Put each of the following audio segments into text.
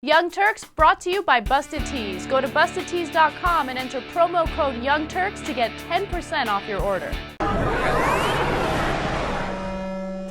Young Turks brought to you by Busted Tees. Go to bustedtees.com and enter promo code Young Turks to get 10% off your order.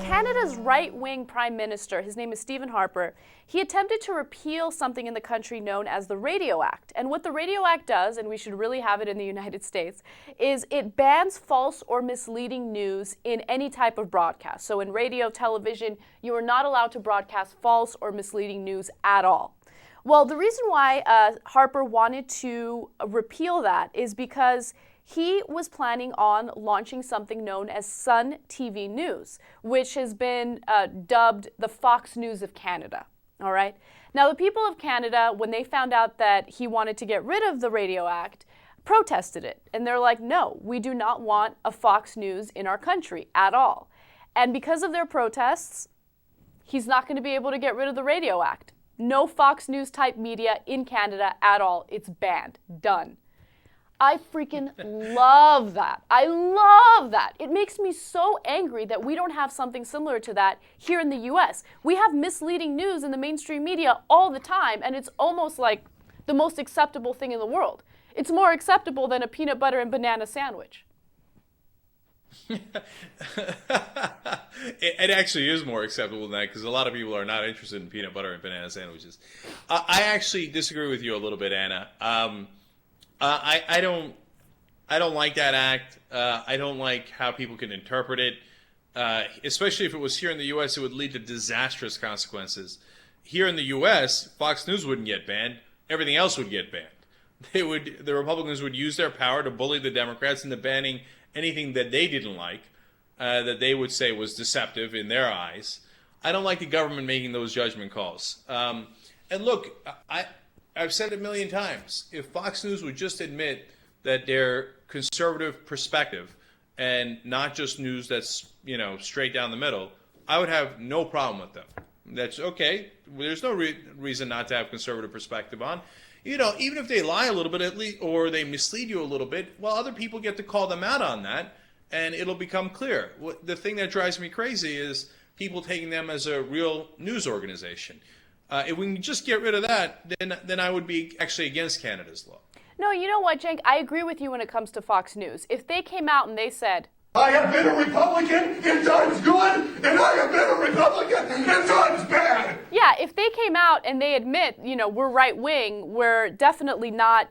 Canada's right-wing Prime Minister, his name is Stephen Harper, he attempted to repeal something in the country known as the Radio Act. And what the Radio Act does, and we should really have it in the United States, is it bans false or misleading news in any type of broadcast. So in radio, television, you are not allowed to broadcast false or misleading news at all. Well, the reason why Harper wanted to repeal that is because he was planning on launching something known as Sun TV News, which has been dubbed the Fox News of Canada. All right. Now, the people of Canada, when they found out that he wanted to get rid of the Radio Act, protested it. And they're like, no, we do not want a Fox News in our country at all. And because of their protests, he's not going to be able to get rid of the Radio Act. No Fox News type media in Canada at all. It's banned. Done. I freaking love that. I love that. It makes me so angry that we don't have something similar to that here in the US. We have misleading news in the mainstream media all the time, and it's almost like the most acceptable thing in the world. It's more acceptable than a peanut butter and banana sandwich. It actually is more acceptable than that because a lot of people are not interested in peanut butter and banana sandwiches. I actually disagree with you a little bit, Anna. I don't like that act. I don't like how people can interpret it. Especially if it was here in the U.S., it would lead to disastrous consequences. Here in the U.S., Fox News wouldn't get banned. Everything else would get banned. The Republicans would use their power to bully the Democrats into banning anything that they didn't like, that they would say was deceptive in their eyes. I don't like the government making those judgment calls. And look, I've said it a million times. If Fox News would just admit that their conservative perspective and not just news that's, straight down the middle, I would have no problem with them. That's okay. There's no reason not to have conservative perspective on. Even if they lie a little bit, at least, or they mislead you a little bit, well, other people get to call them out on that, and it'll become clear. The thing that drives me crazy is people taking them as a real news organization. If we can just get rid of that, then I would be actually against Canada's law. No, you know what, Cenk? I agree with you when it comes to Fox News. If they came out and they said, I have been a Republican in times good, and I have been a Republican in times bad. Yeah, if they came out and they admit, we're right-wing, we're definitely not,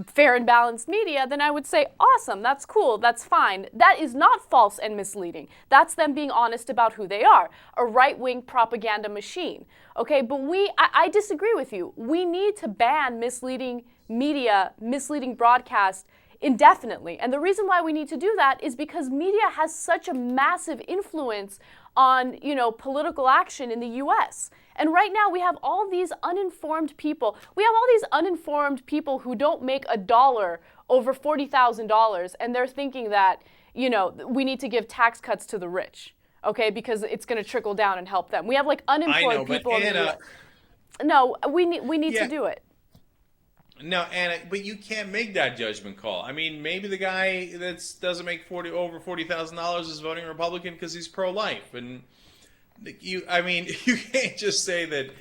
fair and balanced media, then I would say, awesome, that's cool, that's fine. That is not false and misleading. That's them being honest about who they are, a right-wing propaganda machine. Okay, but I disagree with you. We need to ban misleading media, misleading broadcast indefinitely. And the reason why we need to do that is because media has such a massive influence on, political action in the US. And right now we have all these uninformed people. We have all these uninformed people who don't make $1 over $40,000, and they're thinking that, we need to give tax cuts to the rich, okay, because it's going to trickle down and help them. We have unemployed people in the US. No, we need to do it. No, Anna, but you can't make that judgment call. I mean, maybe the guy that doesn't make over $40,000 is voting Republican because he's pro-life, and you can't just say that.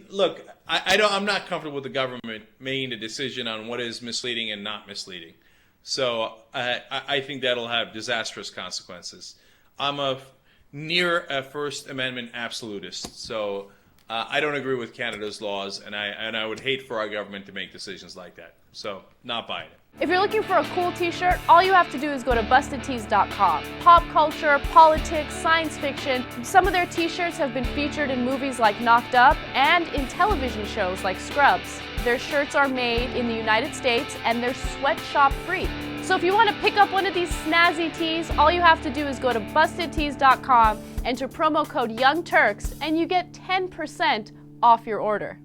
Look, I'm not comfortable with the government making a decision on what is misleading and not misleading. So I think that'll have disastrous consequences. I'm near a First Amendment absolutist, so. I don't agree with Canada's laws, and I would hate for our government to make decisions like that. So, not buying it. If you're looking for a cool t-shirt, all you have to do is go to bustedtees.com. Pop culture, politics, science fiction. Some of their t-shirts have been featured in movies like Knocked Up and in television shows like Scrubs. Their shirts are made in the United States and they're sweatshop free. So if you want to pick up one of these snazzy tees, all you have to do is go to bustedtees.com, enter promo code Young Turks, and you get 10% off your order.